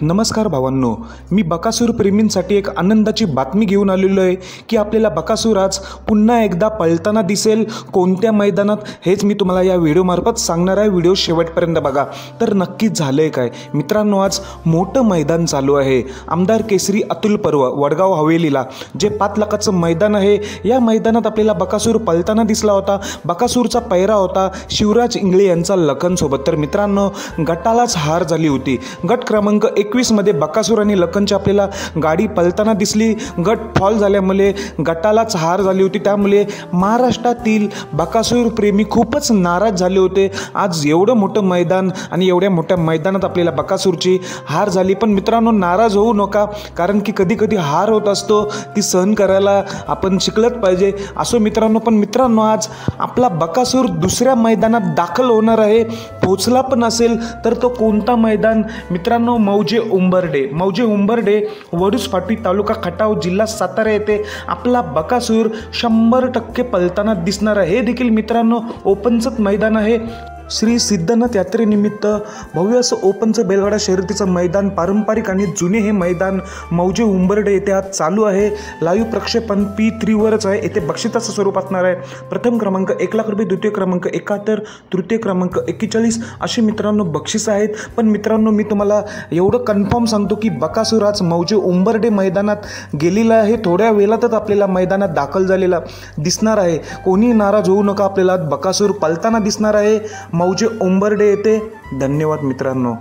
नमस्कार भावांनो, मी बकासूर प्रेमींसाठी एक आनंदाची बातमी घेऊन आलेलो आहे की आपल्याला बकासूर आज पुन्हा एकदा पळताना दिसेल. कोणत्या मैदानात हेच मी तुम्हाला या व्हिडिओमार्फत सांगणार आहे. व्हिडिओ शेवटपर्यंत बघा. तर नक्कीच झालं आहे काय मित्रांनो, आज मोठं मैदान चालू आहे. आमदार केसरी अतुल पर्व वडगाव हवेलीला जे 5 लाखाचं मैदान आहे. या मैदानात आपल्याला बकासूर पळताना दिसला होता. बकासूरचा पैरा होता शिवराज इंगळे यांचा लखनसोबत. तर मित्रांनो, गटालाच हार झाली होती. गट क्रमांक 21 मध्ये बकासूर आणि लखनची आपल्याला गाडी पळताना दिसली. गट फॉल झाल्यामुळे गटालाच हार झाली होती. त्यामुळे महाराष्ट्रातील बकासूर प्रेमी खूपच नाराज झाले होते. आज एवढं मोठं मैदान आणि एवढ्या मोठ्या मैदानात आपल्याला बकासूरची हार झाली. पण मित्रांनो, नाराज होऊ नका, कारण की कधी कधी हार होत असतो, ती सहन करायला आपण शिकलंच पाहिजे. असो मित्रांनो, पण मित्रांनो, आज आपला बकासूर दुसऱ्या मैदानात दाखल होणार आहे. पोचला पण असेल तर तो कोणता मैदान मित्रांनो? मौजे उंबर्डे वडूस फाटी तालुका खटाव जिल्हा सातारा येथे आपला बकासूर 100% पळताना दिसणार आहे. हे देखील मित्रांनो ओपनचंच मैदान आहे. श्री सिद्धनाथ यात्रेनिमित्त भव्य असं ओपनचं बैलगाडा शर्यतीचं मैदान, पारंपरिक आणि जुने हे मैदान मौजे उंबर्डे येथे आज चालू आहे. लाईव्ह प्रक्षेपण P3वरच आहे. येथे बक्षिसाचं स्वरूप असणार आहे. प्रथम क्रमांक 1 लाख रुपये, द्वितीय क्रमांक 71, तृतीय क्रमांक 41 अशी मित्रांनो बक्षिसं आहेत. पण मित्रांनो, मी तुम्हाला एवढं कन्फर्म सांगतो की बकासूर आज मौजे उंबर्डे मैदानात गेलेला आहे. थोड्या वेळातच आपल्याला मैदानात दाखल झालेला दिसणार आहे. कोणी नाराज होऊ नका, आपल्याला बकासूर पळताना दिसणार आहे मौजे उंबर्डे येथे. धन्यवाद मित्रांनो.